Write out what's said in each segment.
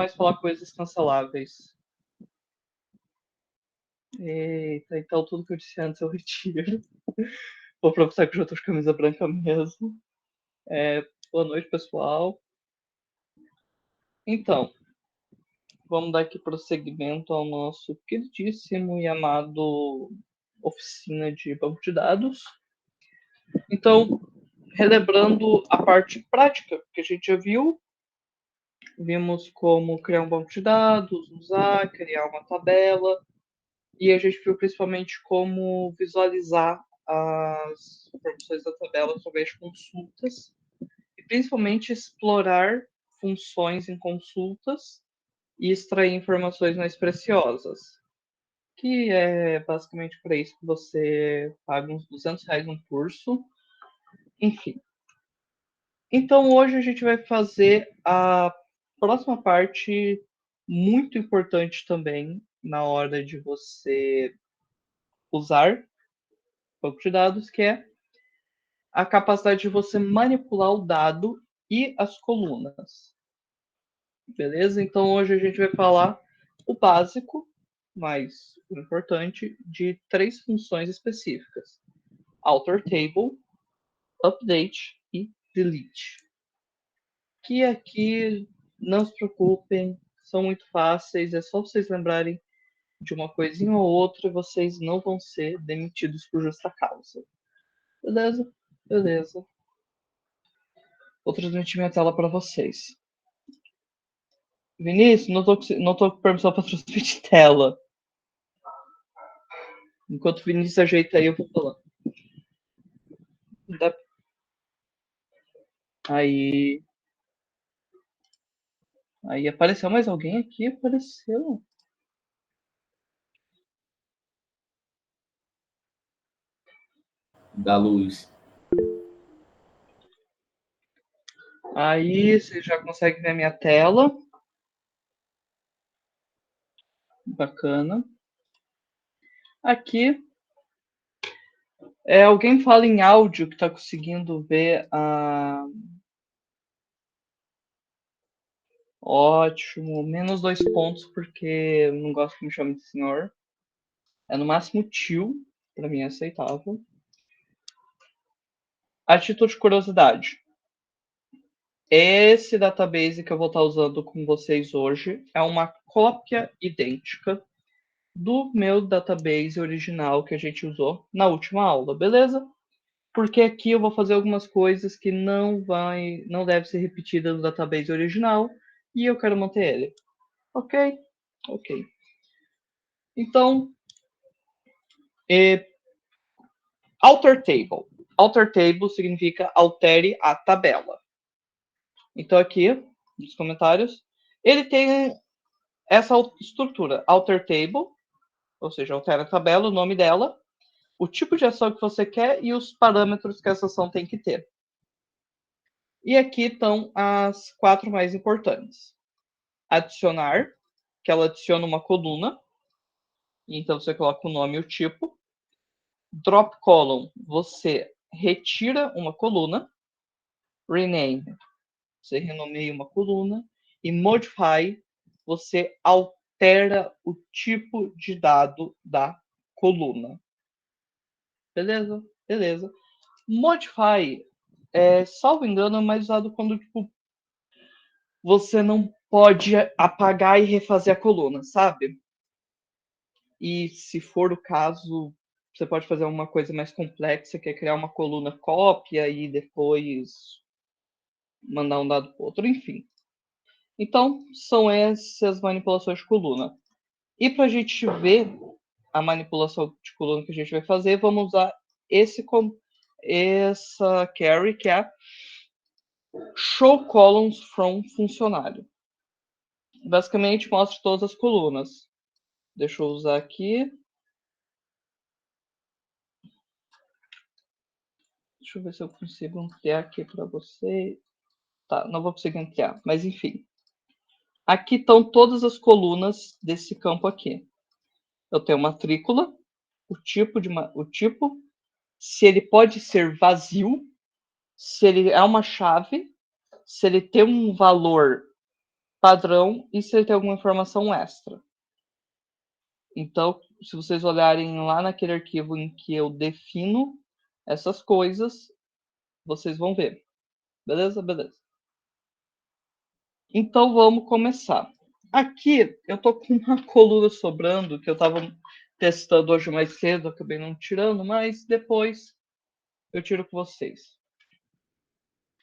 mais falar coisas canceláveis. Eita, então tudo que eu disse antes eu retiro. Vou aproveitar que eu já tô de camisa branca mesmo. Boa noite, pessoal. Então, vamos dar aqui prosseguimento ao nosso queridíssimo e amado oficina de banco de dados. Então, relembrando a parte prática que a gente já viu, vimos como criar um banco de dados, usar, criar uma tabela, e a gente viu principalmente como visualizar as informações da tabela através de consultas, e principalmente explorar funções em consultas e extrair informações mais preciosas, que é basicamente para isso que você paga uns R$ 200 no curso, enfim. Então hoje a gente vai fazer a próxima parte muito importante também na hora de você usar banco de dados, que é a capacidade de você manipular o dado e as colunas. Beleza? Então hoje a gente vai falar o básico, mas o importante, de 3 funções específicas: alter table, update e delete. Que aqui, não se preocupem, são muito fáceis, é só vocês lembrarem de uma coisinha ou outra e vocês não vão ser demitidos por justa causa. Beleza? Beleza. Vou transmitir minha tela para vocês. Vinícius, não tô com permissão para transmitir tela. Enquanto o Vinícius ajeita aí, eu vou falar. Aí. Aí apareceu mais alguém aqui? Apareceu. Da luz. Aí você já consegue ver a minha tela. Bacana. Aqui. Alguém fala em áudio que está conseguindo ver a. Ótimo. Menos 2 pontos, porque eu não gosto que me chame de senhor. É no máximo tio. Para mim é aceitável. A título de curiosidade. Esse database que eu vou estar usando com vocês hoje é uma cópia idêntica do meu database original que a gente usou na última aula, beleza? Porque aqui eu vou fazer algumas coisas que não deve ser repetida no database original e eu quero manter ele. Ok? Ok. Então, alter table. Alter table significa altere a tabela. Então aqui, nos comentários, ele tem essa estrutura, alter table, ou seja, altera a tabela, o nome dela, o tipo de ação que você quer e os parâmetros que essa ação tem que ter. E aqui estão as 4 mais importantes. Adicionar, que ela adiciona uma coluna, então você coloca o nome e o tipo. Drop column, você retira uma coluna. Rename, você renomeia uma coluna. E modify, você altera o tipo de dado da coluna. Beleza? Beleza. Modify, salvo engano, é mais usado quando você não pode apagar e refazer a coluna, sabe? E se for o caso, você pode fazer uma coisa mais complexa, que é criar uma coluna cópia e depois mandar um dado para outro, enfim. Então, são essas manipulações de coluna. E para a gente ver a manipulação de coluna que a gente vai fazer, vamos usar essa query, que é show columns from funcionário. Basicamente, mostra todas as colunas. Deixa eu usar aqui. Deixa eu ver se eu consigo ampliar aqui para você. Tá, não vou conseguir ampliar, mas enfim. Aqui estão todas as colunas desse campo aqui. Eu tenho matrícula, o tipo, se ele pode ser vazio, se ele é uma chave, se ele tem um valor padrão e se ele tem alguma informação extra. Então, se vocês olharem lá naquele arquivo em que eu defino essas coisas, vocês vão ver. Beleza? Beleza. Então, vamos começar. Aqui, eu tô com uma coluna sobrando, que eu tava testando hoje mais cedo, acabei não tirando, mas depois eu tiro com vocês.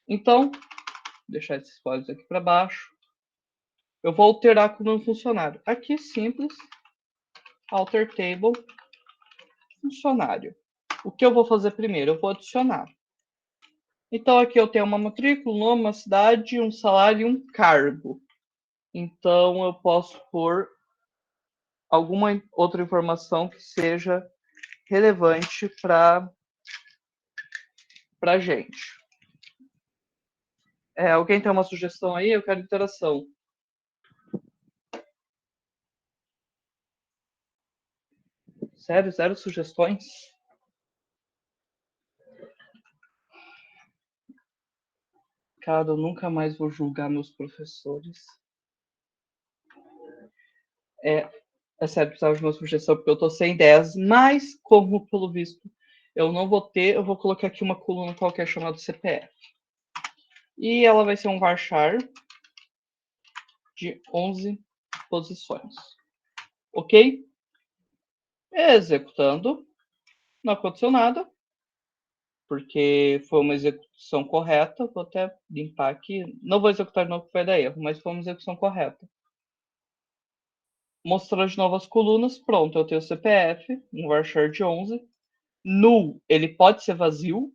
Então, deixar esses códigos aqui para baixo. Eu vou alterar como um funcionário. Aqui, simples. Alter table. Funcionário. O que eu vou fazer primeiro? Eu vou adicionar. Então, aqui eu tenho uma matrícula, um nome, uma cidade, um salário e um cargo. Então, eu posso pôr alguma outra informação que seja relevante para a gente. Alguém tem uma sugestão aí? Eu quero interação. Sério? Zero sugestões? Cara, eu nunca mais vou julgar meus professores. É sério, precisava de uma sugestão, porque eu tô sem ideias, mas, como pelo visto eu não vou ter, eu vou colocar aqui uma coluna qualquer chamada CPF. E ela vai ser um varchar de 11 posições. Ok? Executando. Não aconteceu nada, porque foi uma execução correta. Vou até limpar aqui. Não vou executar de novo porque vai dar erro, mas foi uma execução correta. Mostrando de novo as colunas. Pronto, eu tenho o CPF, um varchar de 11. Null, ele pode ser vazio.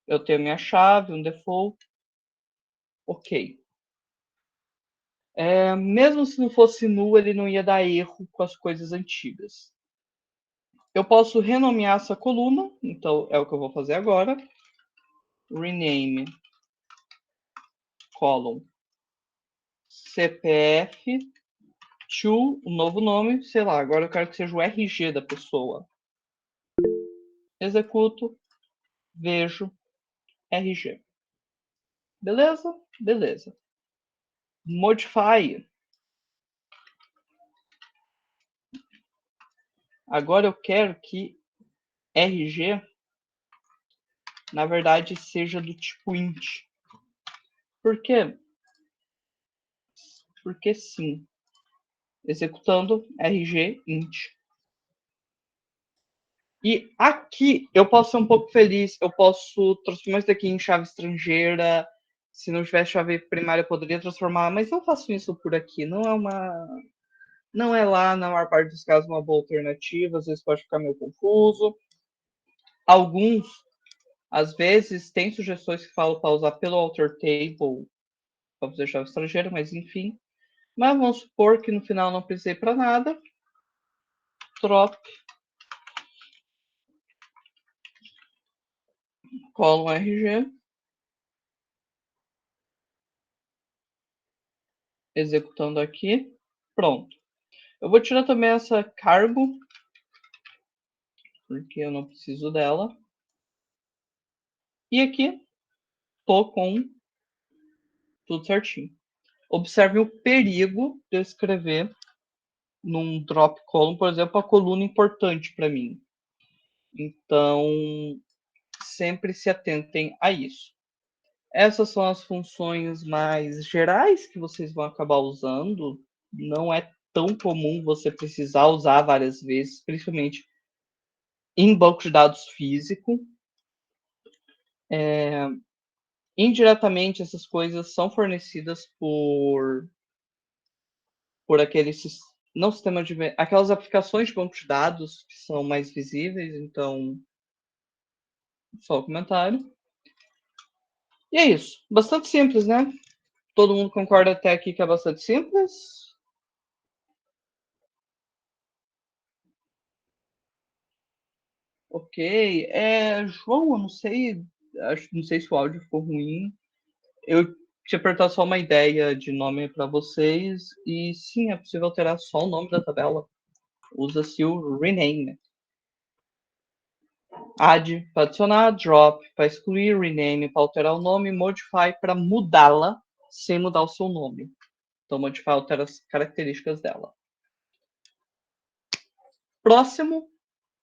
Eu tenho minha chave, um default. Ok. Mesmo se não fosse null, ele não ia dar erro com as coisas antigas. Eu posso renomear essa coluna, então é o que eu vou fazer agora. Rename column CPF to um novo nome, sei lá, agora eu quero que seja o RG da pessoa. Executo, vejo RG. Beleza? Beleza. Modify. Agora eu quero que RG, na verdade, seja do tipo int. Por quê? Porque sim. Executando RG int. E aqui eu posso ser um pouco feliz, eu posso transformar isso daqui em chave estrangeira. Se não tivesse chave primária, eu poderia transformar, mas eu faço isso por aqui. Não é lá, na maior parte dos casos, uma boa alternativa. Às vezes pode ficar meio confuso. Alguns, às vezes, tem sugestões que falam para usar pelo alter table para fazer chave estrangeira, mas enfim. Mas vamos supor que no final não precisei para nada. Drop column RG. Executando aqui. Pronto. Eu vou tirar também essa cargo, porque eu não preciso dela. E aqui, tô com tudo certinho. Observe o perigo de eu escrever num drop column, por exemplo, a coluna importante para mim. Então, sempre se atentem a isso. Essas são as funções mais gerais que vocês vão acabar usando. Não é tão comum você precisar usar várias vezes, principalmente em banco de dados físico. Indiretamente, essas coisas são fornecidas por aqueles não sistema de aquelas aplicações de banco de dados que são mais visíveis. Então, só o comentário. E é isso. Bastante simples, né? Todo mundo concorda até aqui que é bastante simples? Ok. João, eu não sei se o áudio ficou ruim. Eu tinha apertado só uma ideia de nome para vocês. E sim, é possível alterar só o nome da tabela. Usa-se o rename. Add para adicionar, drop para excluir, rename para alterar o nome, modify para mudá-la sem mudar o seu nome. Então, modificar altera as características dela. Próximo,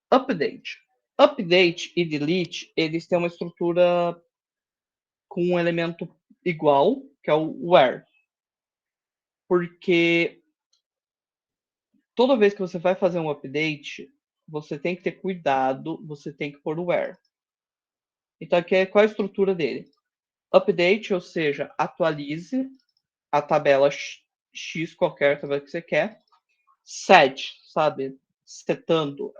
update. Update e delete, eles têm uma estrutura com um elemento igual, que é o where. Porque toda vez que você vai fazer um update, você tem que ter cuidado, você tem que pôr o where. Então, aqui é qual a estrutura dele? Update, ou seja, atualize a tabela X, qualquer tabela que você quer. Set, sabe? Setando,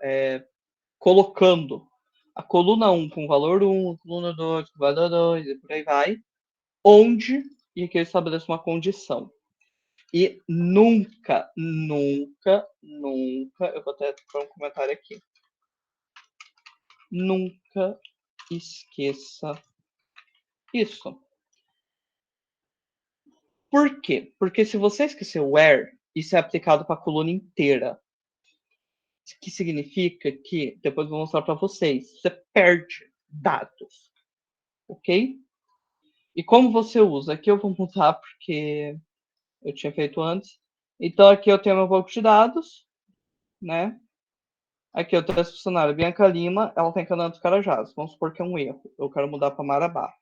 colocando a coluna 1 com valor 1, a coluna 2 com valor 2, e por aí vai. Onde, e aqui eu estabeleço uma condição. E nunca, nunca, nunca, eu vou até pôr um comentário aqui. Nunca esqueça isso. Por quê? Porque se você esquecer o where, isso é aplicado para a coluna inteira. Que significa que, depois eu vou mostrar para vocês, você perde dados. Ok? E como você usa? Aqui eu vou mudar porque eu tinha feito antes. Então aqui eu tenho meu banco de dados, né? Aqui eu tenho essa funcionária, Bianca Lima, ela tem Canaã dos Carajás. Vamos supor que é um erro. Eu quero mudar para Marabá.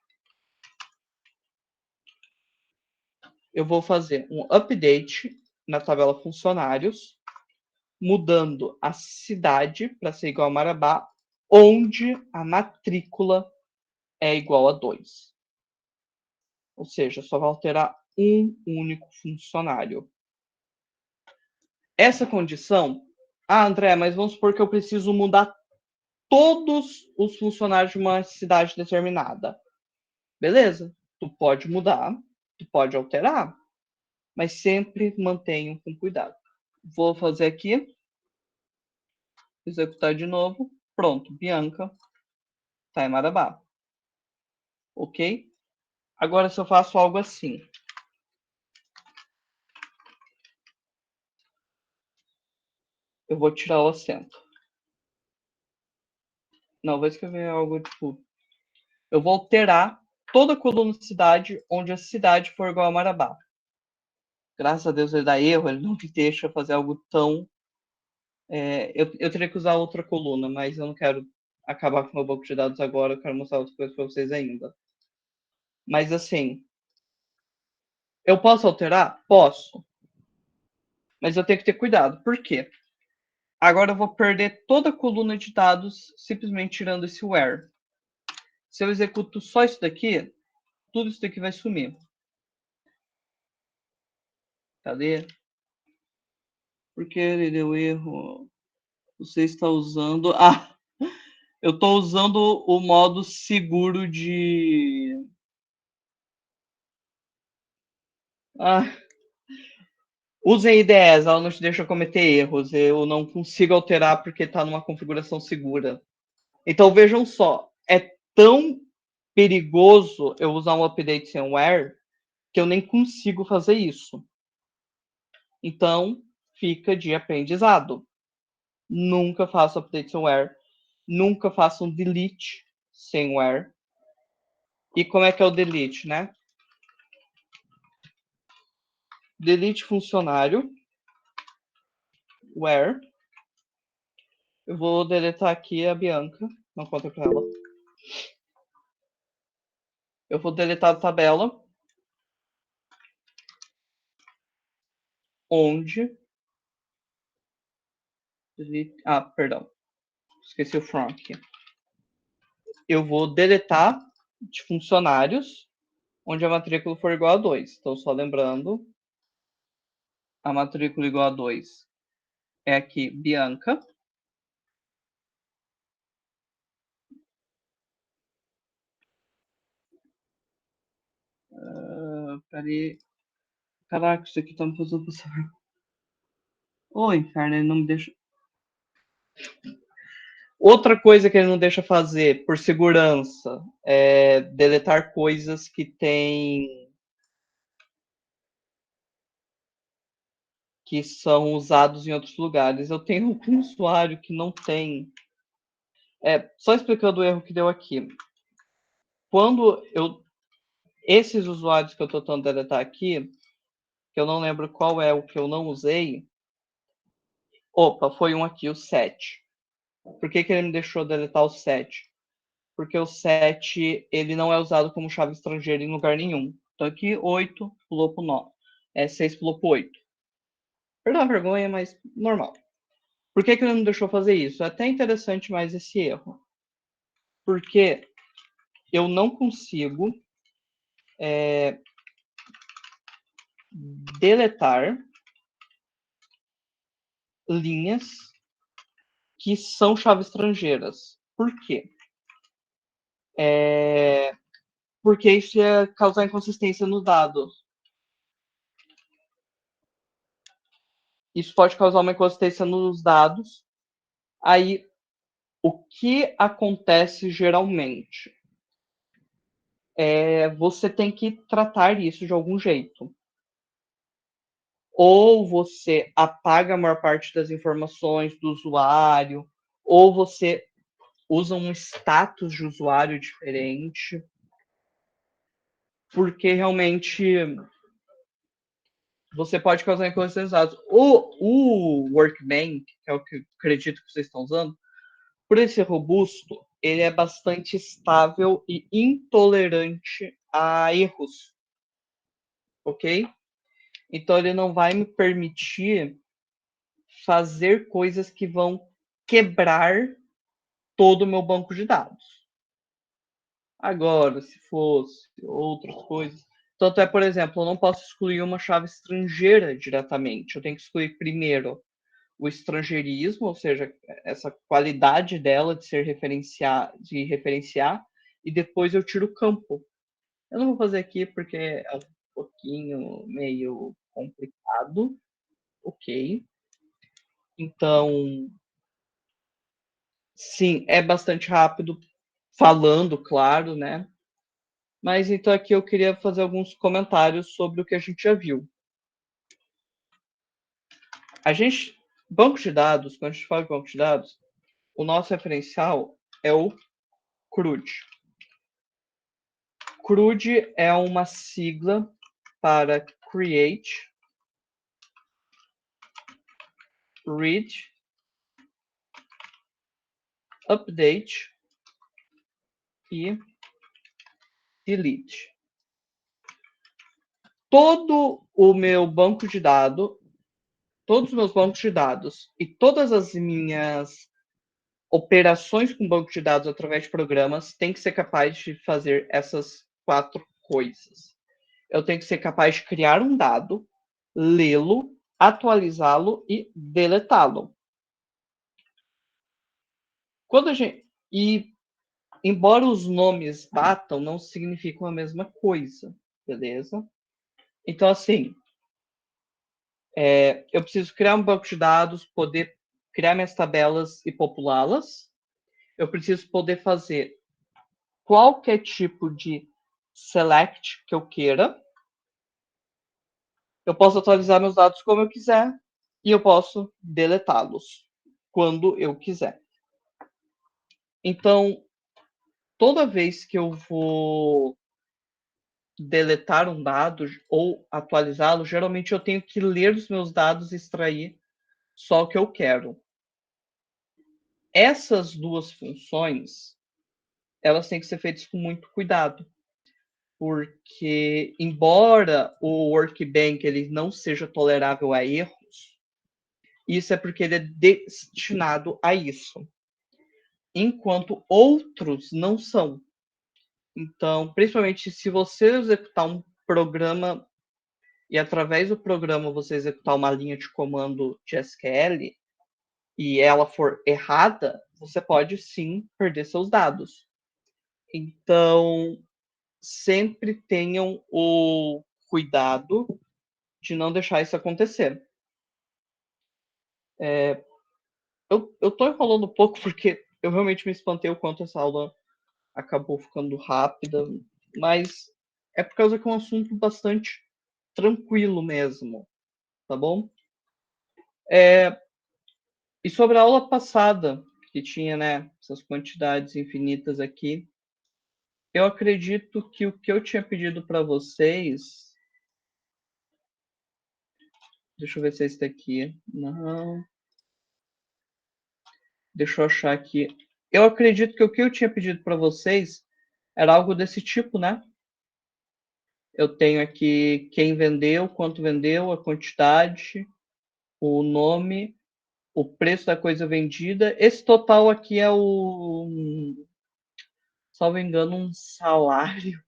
Eu vou fazer um update na tabela funcionários, mudando a cidade para ser igual a Marabá, onde a matrícula é igual a 2. Ou seja, só vai alterar um único funcionário. Essa condição... Ah, André, mas vamos supor que eu preciso mudar todos os funcionários de uma cidade determinada. Beleza, tu pode mudar, tu pode alterar, mas sempre mantenha com cuidado. Vou fazer aqui, executar de novo. Pronto, Bianca tá em Marabá. Ok? Agora, se eu faço algo assim. Eu vou tirar o acento. Não, vou escrever algo tipo... Eu vou alterar toda a coluna de cidade onde a cidade for igual a Marabá. Graças a Deus ele dá erro, ele não me deixa fazer algo tão... eu teria que usar outra coluna, mas eu não quero acabar com o meu banco de dados agora, eu quero mostrar outras coisas para vocês ainda. Mas assim, eu posso alterar? Posso. Mas eu tenho que ter cuidado. Por quê? Agora eu vou perder toda a coluna de dados simplesmente tirando esse where. Se eu executo só isso daqui, tudo isso daqui vai sumir. Cadê? Porque ele deu erro. Você está usando... Ah, eu estou usando o modo seguro de... Ah, usem IDEs, ela não te deixa cometer erros. Eu não consigo alterar porque está numa configuração segura. Então vejam só, é tão perigoso eu usar um update sem where que eu nem consigo fazer isso. Então fica de aprendizado. Nunca faça update sem where. Nunca faça um delete sem where. E como é que é o delete, né? Delete funcionário. Where. Eu vou deletar aqui a Bianca. Não conta pra ela. Eu vou deletar a tabela. Onde... Ah, perdão. Esqueci o from aqui. Eu vou deletar de funcionários onde a matrícula for igual a 2. Então, só lembrando, a matrícula igual a 2 é aqui Bianca. Peraí. Caraca, isso aqui tá me fazendo passar. Ô, inferno, ele não me deixa... Outra coisa que ele não deixa fazer, por segurança, é deletar coisas que tem... que são usados em outros lugares. Eu tenho um usuário que não tem... só explicando o erro que deu aqui. Quando eu... Esses usuários que eu estou tentando deletar aqui, que eu não lembro qual é o que eu não usei. Opa, foi um aqui, o 7. Por que ele me deixou deletar o 7? Porque o 7 ele não é usado como chave estrangeira em lugar nenhum. Então aqui 8 pulou pro 9. 6 pulou pro 8. Perdão a vergonha, mas normal. Por que ele não me deixou fazer isso? É até interessante mais esse erro. Porque eu não consigo deletar linhas que são chaves estrangeiras. Por quê? Porque isso ia causar inconsistência no dado. Isso pode causar uma inconsistência nos dados. Aí, o que acontece geralmente? Você tem que tratar isso de algum jeito. Ou você apaga a maior parte das informações do usuário, ou você usa um status de usuário diferente, porque realmente você pode causar inconsistências dados. O Workbench, que é o que acredito que vocês estão usando, por ele ser robusto, ele é bastante estável e intolerante a erros, ok? Então ele não vai me permitir fazer coisas que vão quebrar todo o meu banco de dados. Agora, se fosse outras coisas. Tanto é, por exemplo, eu não posso excluir uma chave estrangeira diretamente. Eu tenho que excluir primeiro o estrangeirismo, ou seja, essa qualidade dela de ser de referenciar, e depois eu tiro o campo. Eu não vou fazer aqui porque é um pouquinho meio complicado, ok? Então, sim, é bastante rápido, falando, claro, né? Mas então aqui eu queria fazer alguns comentários sobre o que a gente já viu. Banco de dados, quando a gente fala de banco de dados, o nosso referencial é o CRUD. CRUD é uma sigla para Create, Read, Update e Delete. Todo o meu banco de dados, todos os meus bancos de dados e todas as minhas operações com banco de dados através de programas têm que ser capaz de fazer essas 4 coisas. Eu tenho que ser capaz de criar um dado, lê-lo, atualizá-lo e deletá-lo. Quando a gente e embora os nomes batam, não significam a mesma coisa, beleza? Então assim, eu preciso criar um banco de dados, poder criar minhas tabelas e populá-las. Eu preciso poder fazer qualquer tipo de select que eu queira. Eu posso atualizar meus dados como eu quiser e eu posso deletá-los quando eu quiser. Então, toda vez que eu vou deletar um dado ou atualizá-lo, geralmente eu tenho que ler os meus dados e extrair só o que eu quero. Essas duas funções, elas têm que ser feitas com muito cuidado, porque embora o Workbench ele não seja tolerável a erros, isso é porque ele é destinado a isso, enquanto outros não são. Então, principalmente se você executar um programa e através do programa você executar uma linha de comando de SQL e ela for errada, você pode sim perder seus dados. Então, sempre tenham o cuidado de não deixar isso acontecer. Eu tô enrolando um pouco porque eu realmente me espantei o quanto essa aula acabou ficando rápida, mas é por causa que é um assunto bastante tranquilo mesmo, tá bom? E sobre a aula passada, que tinha, né, essas quantidades infinitas aqui, eu acredito que o que eu tinha pedido para vocês Deixa eu ver se é esse daqui. Não. Deixa eu achar aqui. Eu acredito que o que eu tinha pedido para vocês era algo desse tipo, né? Eu tenho aqui quem vendeu, quanto vendeu, a quantidade, o nome, o preço da coisa vendida. Esse total aqui é salvo engano, um salário.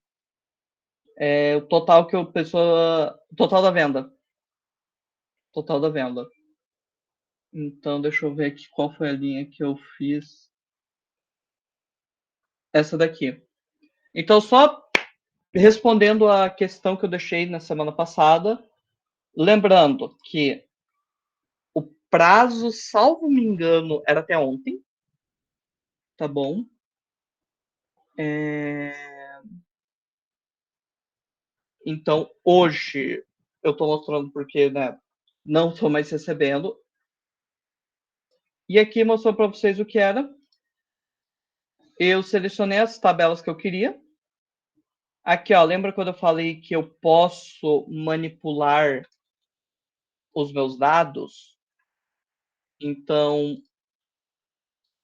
É o total que a pessoa. Total da venda. Total da venda. Então, deixa eu ver aqui qual foi a linha que eu fiz. Essa daqui. Então, só respondendo a questão que eu deixei na semana passada, lembrando que o prazo, salvo me engano, era até ontem, tá bom? Então, hoje, eu tô mostrando porque, né, não tô mais recebendo. E aqui mostrou para vocês o que era. Eu selecionei as tabelas que eu queria. Aqui, ó, lembra quando eu falei que eu posso manipular os meus dados? Então,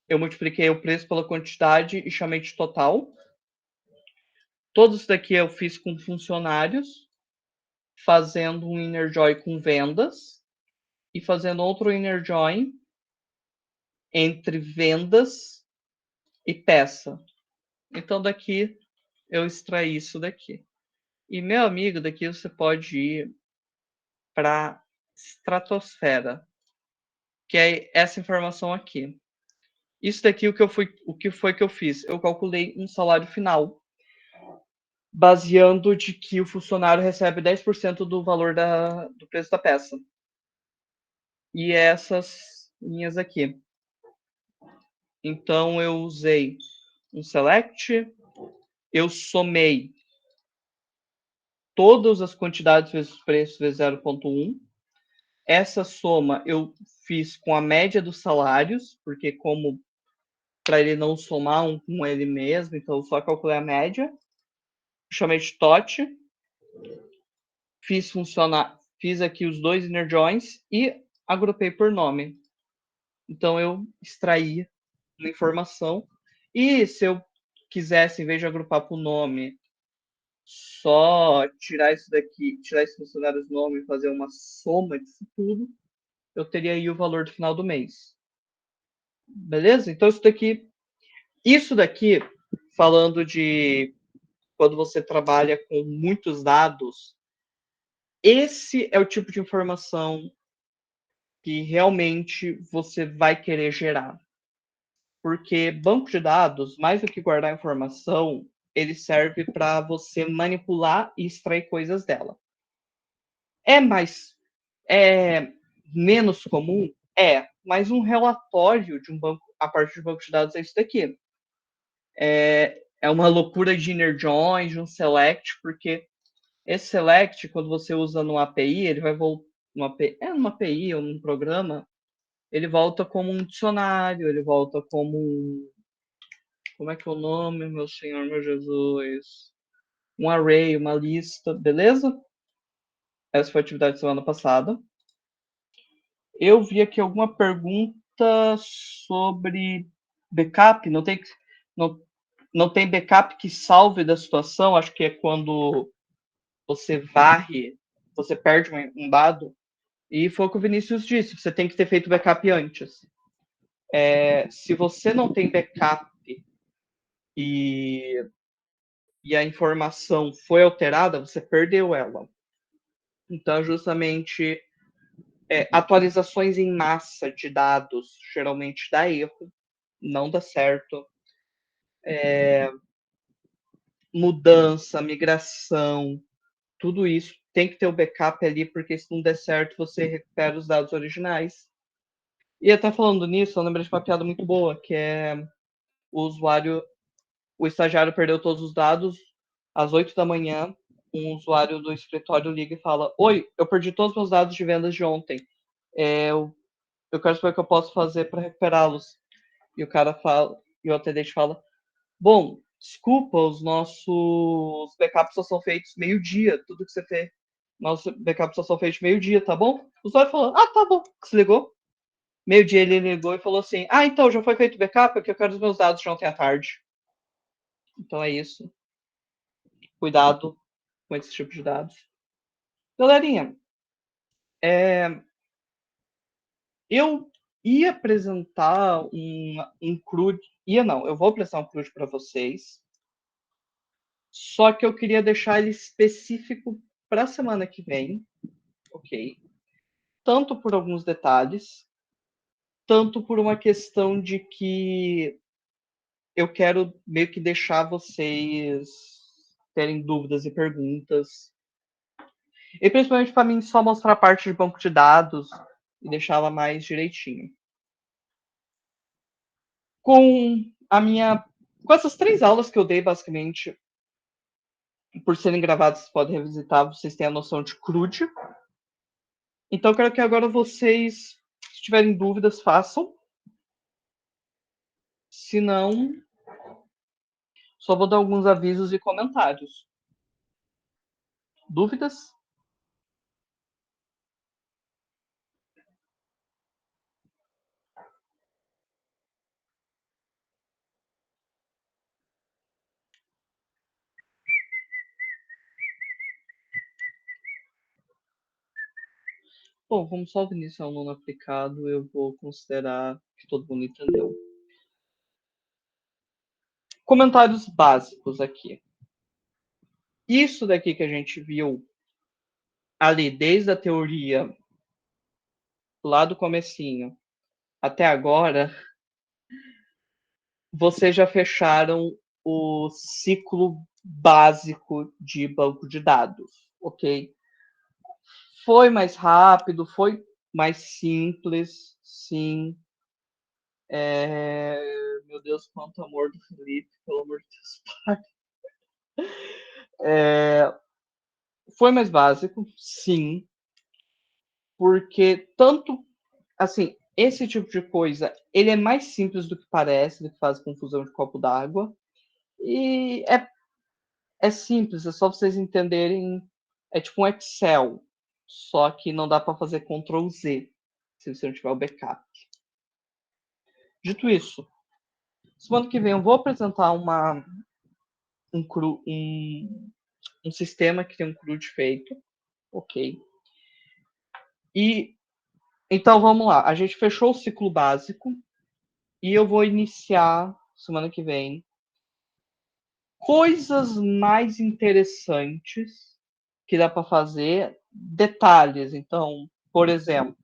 eu multipliquei o preço pela quantidade e chamei de total. Todos isso daqui eu fiz com funcionários, fazendo um inner join com vendas e fazendo outro inner join entre vendas e peça. Então, daqui eu extraí isso daqui. E, meu amigo, daqui você pode ir para estratosfera, que é essa informação aqui. Isso daqui, o que foi que eu fiz? Eu calculei um salário final, baseando de que o funcionário recebe 10% do valor do preço da peça. E essas linhas aqui. Então, eu usei um select, eu somei todas as quantidades vezes o preço vezes 0,1. Essa soma eu fiz com a média dos salários, porque como para ele não somar um com ele mesmo, então eu só calculei a média. Chamei de TOT, fiz funcionar, fiz aqui os dois inner joins e agrupei por nome. Então eu extraí uma informação. E se eu quisesse, em vez de agrupar por nome, só tirar isso daqui, tirar esse funcionário do nome e fazer uma soma disso tudo, eu teria aí o valor do final do mês. Beleza? Então isso daqui, falando de quando você trabalha com muitos dados, esse é o tipo de informação que realmente você vai querer gerar. Porque banco de dados, mais do que guardar informação, ele serve para você manipular e extrair coisas dela. É mais é menos comum? Mas um relatório de um banco, a partir de banco de dados é isso daqui. É uma loucura de inner join, de um select, porque esse select, quando você usa no API, ele vai voltar numa API ou num programa, ele volta como um dicionário, ele volta como como é que é o nome, meu Senhor, meu Jesus? Um array, uma lista, beleza? Essa foi a atividade da semana passada. Eu vi aqui alguma pergunta sobre backup. Não, não tem backup que salve da situação. Acho que é quando você varre, você perde um dado. E foi o que o Vinícius disse, você tem que ter feito backup antes. Se você não tem backup e a informação foi alterada, você perdeu ela. Então, justamente, atualizações em massa de dados geralmente dá erro, não dá certo. Mudança, migração, tudo isso tem que ter o backup ali, porque se não der certo, você recupera os dados originais. E até falando nisso, eu lembrei de uma piada muito boa, que é o estagiário perdeu todos os dados às 8 da manhã, um usuário do escritório liga e fala: Oi, eu perdi todos os meus dados de vendas de ontem. Eu quero saber o que eu posso fazer para recuperá-los. E o cara fala, e o atendente fala: Bom, desculpa, os nossos backups só são feitos meio-dia, tudo que você fez. Nosso backup só foi feito meio-dia, tá bom? O usuário falou, ah, tá bom, desligou. Meio-dia ele ligou e falou assim, ah, então, já foi feito o backup, porque eu quero os meus dados de ontem à tarde. Então é isso. Cuidado com esse tipo de dados. Galerinha, eu ia apresentar um CRUD. Ia não, eu vou apresentar um CRUD para vocês. Só que eu queria deixar ele específico para a semana que vem, ok? Tanto por alguns detalhes, tanto por uma questão de que eu quero meio que deixar vocês terem dúvidas e perguntas. E principalmente para mim só mostrar a parte de banco de dados e deixar ela mais direitinho. Com a minha. Com essas 3 aulas que eu dei, basicamente, por serem gravadas, vocês podem revisitar, vocês têm a noção de CRUD. Então, eu quero que agora vocês, se tiverem dúvidas, façam. Se não, só vou dar alguns avisos e comentários. Dúvidas? Bom, como só o Vinícius é um nono aplicado, eu vou considerar que todo mundo entendeu. Comentários básicos aqui. Isso daqui que a gente viu ali, desde a teoria lá do comecinho até agora, vocês já fecharam o ciclo básico de banco de dados, ok? Foi mais rápido, foi mais simples, sim. Meu Deus, quanto amor do Felipe, pelo amor de Deus. Foi mais básico, sim, porque tanto, assim, esse tipo de coisa, ele é mais simples do que parece, do que faz confusão de copo d'água, e é simples, é só vocês entenderem, é tipo um Excel, só que não dá para fazer Ctrl Z, se você não tiver o backup. Dito isso, semana que vem eu vou apresentar um sistema que tem um CRUD feito, ok? E então vamos lá, a gente fechou o ciclo básico e eu vou iniciar semana que vem coisas mais interessantes que dá para fazer, detalhes. Então, por exemplo,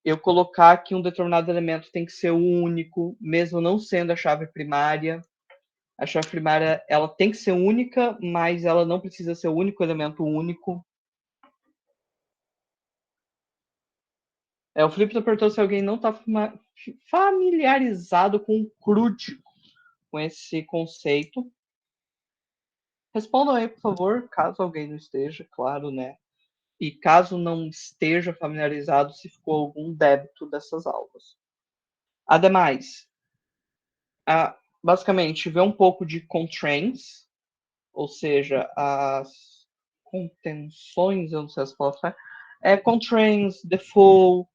eu colocar que um determinado elemento tem que ser único, mesmo não sendo a chave primária. A chave primária ela tem que ser única, mas ela não precisa ser o único elemento único. O Felipe está perguntando se alguém não está familiarizado com o CRUD, com esse conceito. Respondam aí, por favor, caso alguém não esteja, claro, né? E caso não esteja familiarizado, se ficou algum débito dessas aulas. Ademais, basicamente, ver um pouco de constraints, ou seja, as contenções, eu não sei as palavras, constraints, default,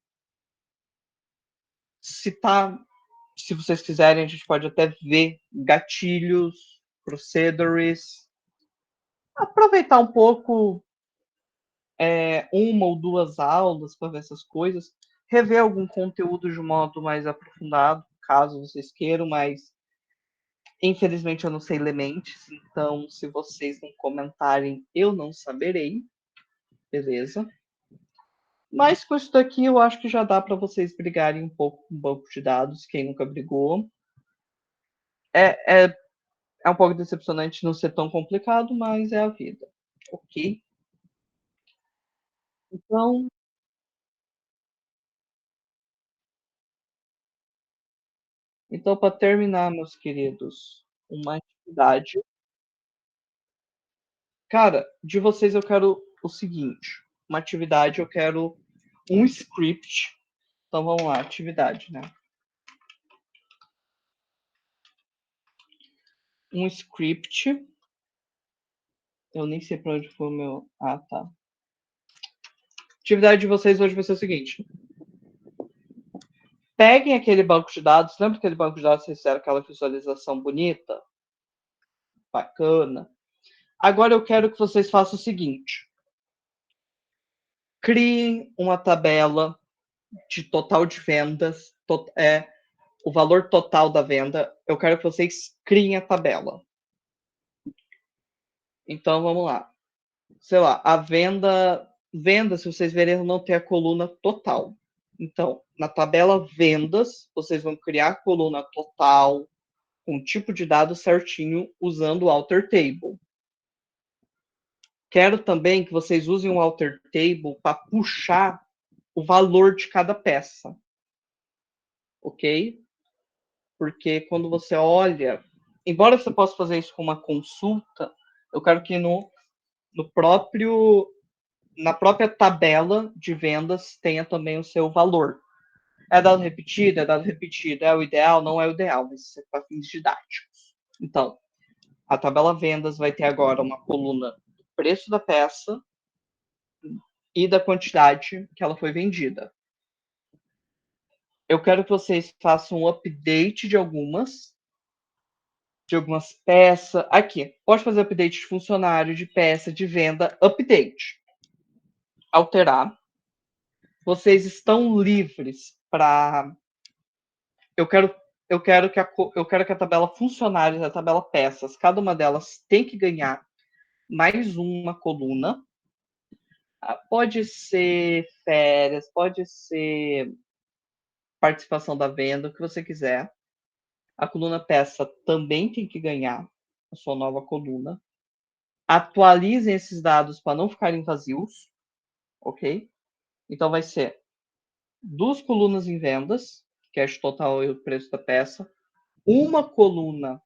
se vocês quiserem, a gente pode até ver gatilhos, procedures, aproveitar um pouco uma ou 2 aulas para ver essas coisas, rever algum conteúdo de modo mais aprofundado, caso vocês queiram, mas infelizmente eu não sei Elements, então se vocês não comentarem, eu não saberei, beleza? Mas com isso daqui eu acho que já dá para vocês brigarem um pouco com o banco de dados, quem nunca brigou. É um pouco decepcionante não ser tão complicado, mas é a vida, ok? Então, para terminar, meus queridos, uma atividade. Cara, de vocês eu quero o seguinte: uma atividade, eu quero um script. Então vamos lá, atividade, né? Um script. Eu nem sei para onde foi o meu. Ah, tá. atividade de vocês hoje vai ser o seguinte. Peguem aquele banco de dados. Lembra aquele banco de dados que vocês fizeram aquela visualização bonita? Bacana. Agora eu quero que vocês façam o seguinte. Criem uma tabela de total de vendas, o valor total da venda. Eu quero que vocês criem a tabela. Então, vamos lá. Sei lá, a venda, se vocês verem, não tem a coluna total. Então, na tabela vendas, vocês vão criar a coluna total, com o tipo de dado certinho, usando o alter table. Quero também que vocês usem o alter table para puxar o valor de cada peça. Ok? Porque quando você olha, embora você possa fazer isso com uma consulta, eu quero que na própria tabela de vendas tenha também o seu valor. É dado repetido, é o ideal, não é o ideal, mas isso é para fins didáticos. Então, a tabela vendas vai ter agora uma coluna do preço da peça e da quantidade que ela foi vendida. Eu quero que vocês façam um update de algumas peças. Aqui, pode fazer update de funcionário, de peça, de venda, update. Alterar. Vocês estão livres para. Eu quero, eu quero que a tabela funcionários, a tabela peças, cada uma delas tem que ganhar mais uma coluna. Pode ser férias, pode ser participação da venda, o que você quiser. A coluna peça também tem que ganhar a sua nova coluna. Atualizem esses dados para não ficarem vazios, ok? Então vai ser 2 colunas em vendas, que é o total e o preço da peça, uma coluna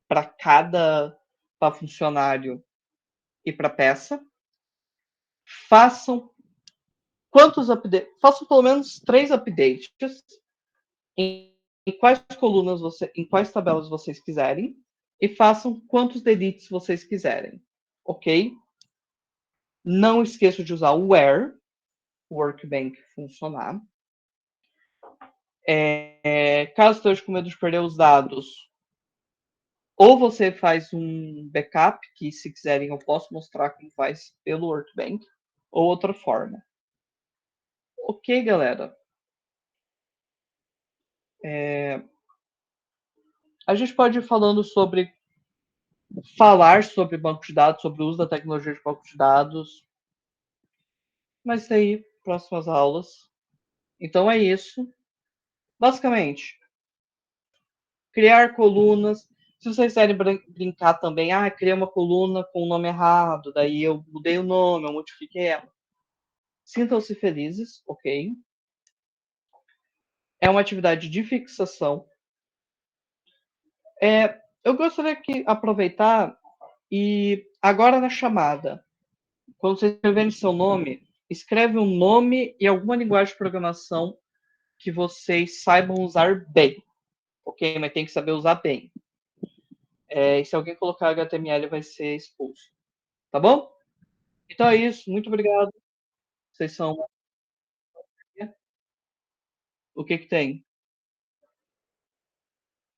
para cada para funcionário e para peça. Façam façam pelo menos 3 updates em quais colunas em quais tabelas vocês quiserem e façam quantos deletes vocês quiserem, ok? Não esqueçam de usar o where, o workbench funcionar. Caso esteja com medo de perder os dados, ou você faz um backup, que se quiserem eu posso mostrar como faz pelo workbench, ou outra forma. Ok, galera. A gente pode ir falando sobre banco de dados, sobre o uso da tecnologia de banco de dados. Mas isso aí, próximas aulas. Então é isso. Basicamente, criar colunas. Se vocês quiserem brincar também, criei uma coluna com o nome errado, daí eu mudei o nome, eu modifiquei ela. Sintam-se felizes, ok? É uma atividade de fixação. Eu gostaria de aproveitar e agora na chamada, quando vocês escreverem seu nome, escreve um nome e alguma linguagem de programação que vocês saibam usar bem, ok? Mas tem que saber usar bem. E se alguém colocar HTML, vai ser expulso. Tá bom? Então é isso. Muito obrigado. Vocês são. O que que tem?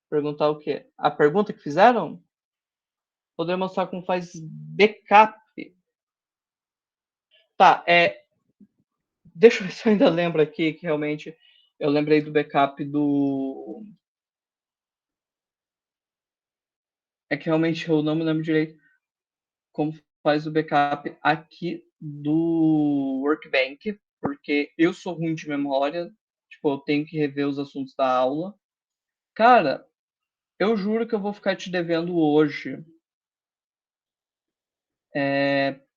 Perguntar o quê? A pergunta que fizeram? Poder mostrar como faz backup. Tá, deixa eu ver se eu ainda lembro aqui, que realmente eu lembrei do backup do. É que realmente eu não me lembro direito como faz o backup aqui do Workbench, porque eu sou ruim de memória, tipo, eu tenho que rever os assuntos da aula. Cara, eu juro que eu vou ficar te devendo hoje,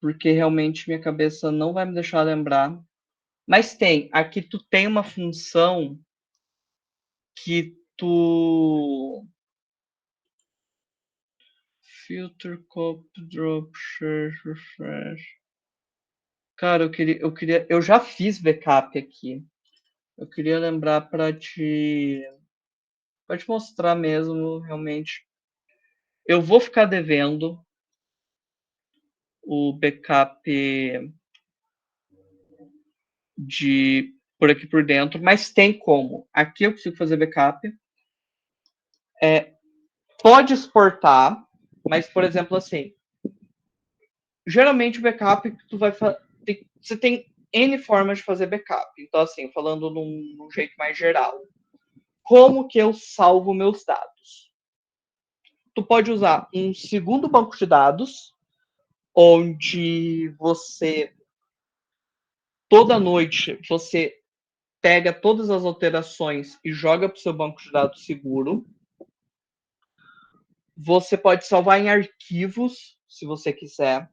porque realmente minha cabeça não vai me deixar lembrar. Mas aqui tu tem uma função que tu filter, copy, drop, share, refresh. Cara, eu já fiz backup aqui. Eu queria lembrar para te mostrar mesmo, realmente. Eu vou ficar devendo o backup por aqui por dentro, mas tem como. Aqui eu consigo fazer backup. Pode exportar, mas, por exemplo, assim, geralmente o backup que tu vai fazer, você tem N formas de fazer backup. Então, assim, falando num jeito mais geral, como que eu salvo meus dados? Tu pode usar um segundo banco de dados, onde você, toda noite, você pega todas as alterações e joga para o seu banco de dados seguro. Você pode salvar em arquivos, se você quiser.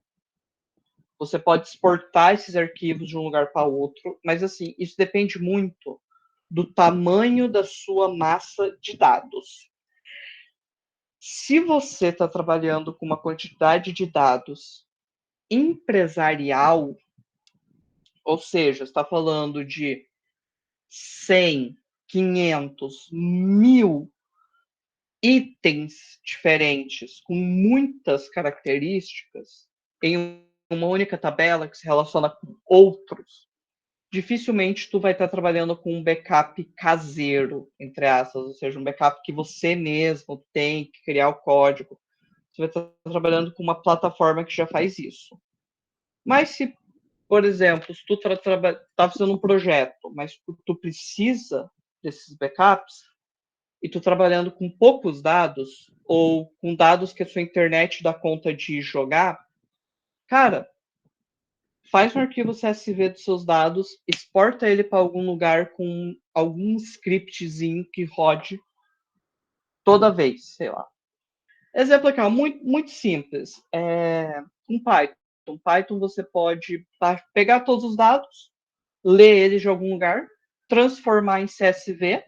Você pode exportar esses arquivos de um lugar para outro, mas assim, isso depende muito do tamanho da sua massa de dados. Se você está trabalhando com uma quantidade de dados empresarial, ou seja, está falando de 100, 500, 1000 itens diferentes, com muitas características, em uma única tabela que se relaciona com outros, dificilmente tu vai estar trabalhando com um backup caseiro, entre aspas, ou seja, um backup que você mesmo tem que criar o código. Você vai estar trabalhando com uma plataforma que já faz isso. Mas se, por exemplo, se tu tá fazendo um projeto, mas tu precisa desses backups, e tu trabalhando com poucos dados, ou com dados que a sua internet dá conta de jogar, cara, faz um arquivo CSV dos seus dados, exporta ele para algum lugar com algum scriptzinho que rode toda vez, sei lá. Exemplo aqui, ó, muito simples. Um Python. Um Python você pode pegar todos os dados, ler eles de algum lugar, transformar em CSV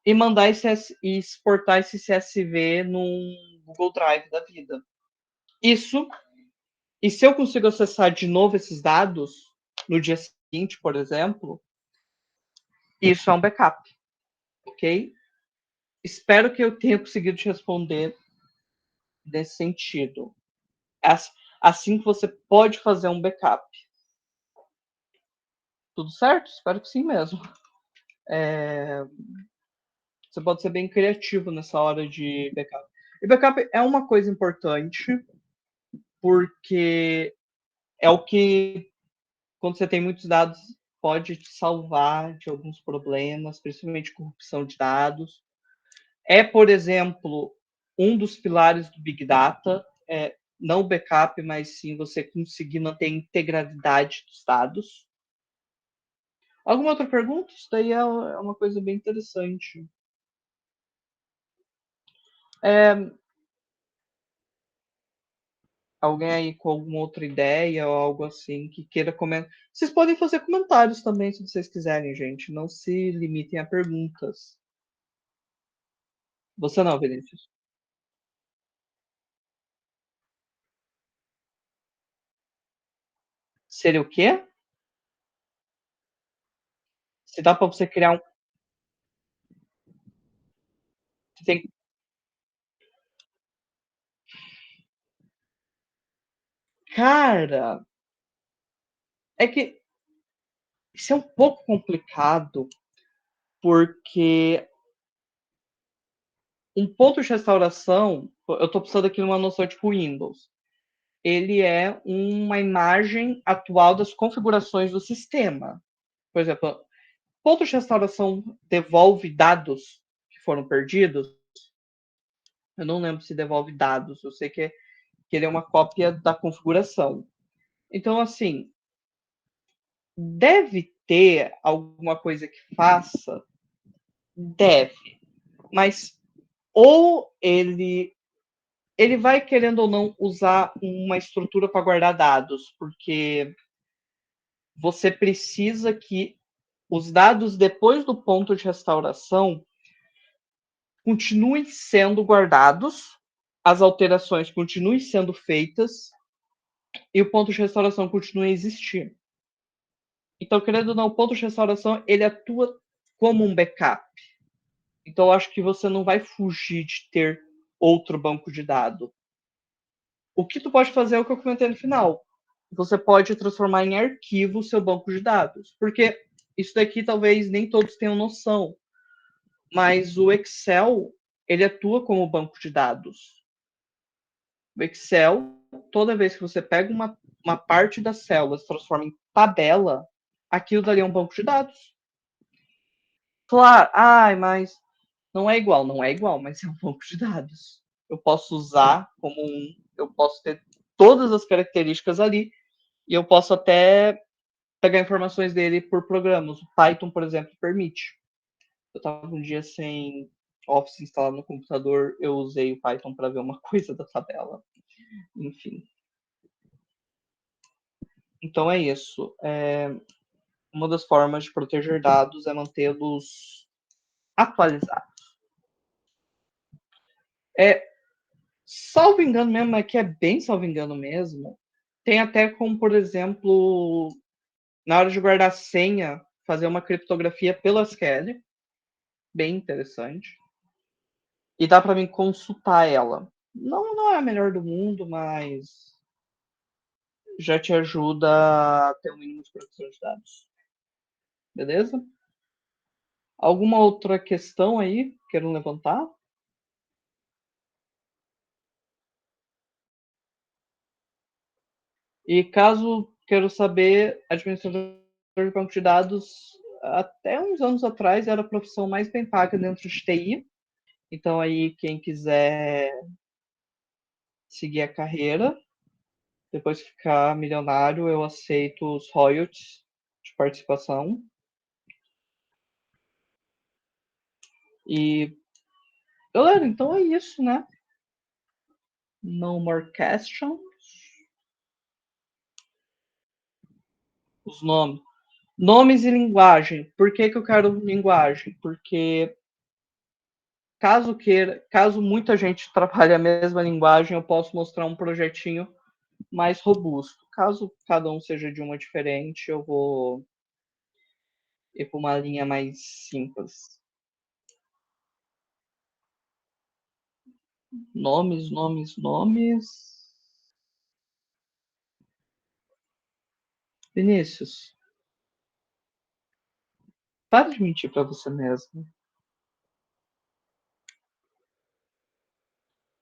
e mandar e exportar esse CSV num Google Drive da vida. Isso, e se eu consigo acessar de novo esses dados no dia seguinte, por exemplo, isso é um backup, ok? Espero que eu tenha conseguido te responder nesse sentido. Assim que você pode fazer um backup. Tudo certo? Espero que sim mesmo. Você pode ser bem criativo nessa hora de backup. E backup é uma coisa importante, porque é o que, quando você tem muitos dados, pode te salvar de alguns problemas, principalmente corrupção de dados. Por exemplo, um dos pilares do Big Data, não o backup, mas sim você conseguir manter a integralidade dos dados. Alguma outra pergunta? Isso daí é uma coisa bem interessante. Alguém aí com alguma outra ideia ou algo assim que queira comentar? Vocês podem fazer comentários também, se vocês quiserem, gente. Não se limitem a perguntas. Você não, Vinícius. Seria o quê? Se dá para você criar um. Você tem... Cara, é que isso é um pouco complicado, porque um ponto de restauração, eu estou pensando aqui numa noção tipo Windows. Ele é uma imagem atual das configurações do sistema. Por exemplo, ponto de restauração devolve dados que foram perdidos. Eu não lembro se devolve dados. Eu sei que ele é uma cópia da configuração. Então, assim, deve ter alguma coisa que faça? Deve. Mas ou ele vai, querendo ou não, usar uma estrutura para guardar dados, porque você precisa que os dados depois do ponto de restauração continuem sendo guardados, as alterações continuem sendo feitas e o ponto de restauração continue a existir. Então, querendo ou não, o ponto de restauração ele atua como um backup. Então, eu acho que você não vai fugir de ter outro banco de dados. O que tu pode fazer é o que eu comentei no final. você pode transformar em arquivo o seu banco de dados. Porque isso daqui talvez nem todos tenham noção, mas o Excel, ele atua como banco de dados. O Excel, toda vez que você pega uma parte das células e transforma em tabela, aquilo dali é um banco de dados. Claro, mas não é igual. Não é igual, mas é um banco de dados. Eu posso usar como eu posso ter todas as características ali e eu posso até pegar informações dele por programas. O Python, por exemplo, permite. Eu estava um dia sem Office instalado no computador, eu usei o Python para ver uma coisa da tabela. Enfim. Então é isso. Uma das formas de proteger dados é mantê-los atualizados. Salvo engano mesmo, é que é bem salvo engano mesmo. Tem até como, por exemplo, na hora de guardar senha, fazer uma criptografia pelo SQL. Bem interessante. E dá para mim consultar ela. Não é a melhor do mundo, mas já te ajuda a ter um mínimo de proteção de dados. Beleza? Alguma outra questão aí que queiram levantar? E caso queiram saber, administrador de banco de dados, até uns anos atrás era a profissão mais bem paga dentro de TI. Então aí quem quiser seguir a carreira, depois que ficar milionário, eu aceito os royalties de participação. E, galera, então é isso, né? No more questions. Os nomes. Nomes e linguagem. Por que eu quero linguagem? Porque caso muita gente trabalhe a mesma linguagem, eu posso mostrar um projetinho mais robusto. Caso cada um seja de uma diferente, eu vou ir para uma linha mais simples. Nomes. Vinícius, para de mentir para você mesmo.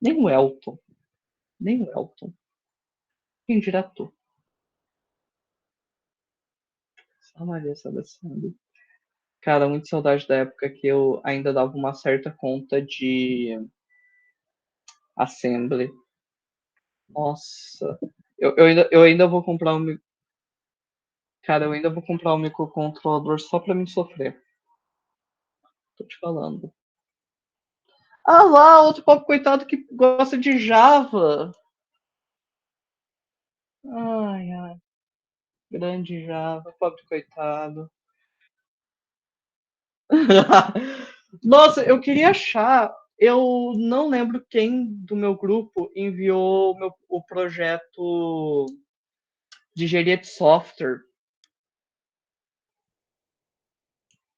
Nem o Elton. Nem o Elton. Quem dirá tu? Só Maria Celestino. Cara, muito saudade da época que eu ainda dava uma certa conta de Assembly. Nossa. Eu ainda vou comprar um. Cara, eu ainda vou comprar um microcontrolador só pra me sofrer. Tô te falando. Ah lá, outro pobre coitado que gosta de Java. Ai. Grande Java, pobre coitado. Nossa, eu queria achar. Eu não lembro quem do meu grupo enviou o projeto de engenharia de software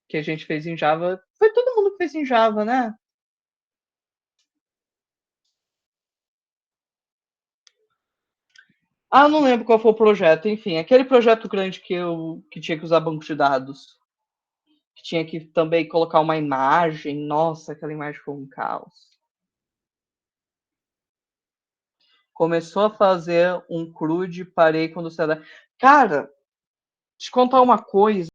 que a gente fez em Java. Foi todo mundo que fez em Java, né? Não lembro qual foi o projeto. Enfim, aquele projeto grande que tinha que usar banco de dados. Que tinha que também colocar uma imagem. Nossa, aquela imagem foi um caos. Começou a fazer um crude, parei quando você... Cara, te contar uma coisa.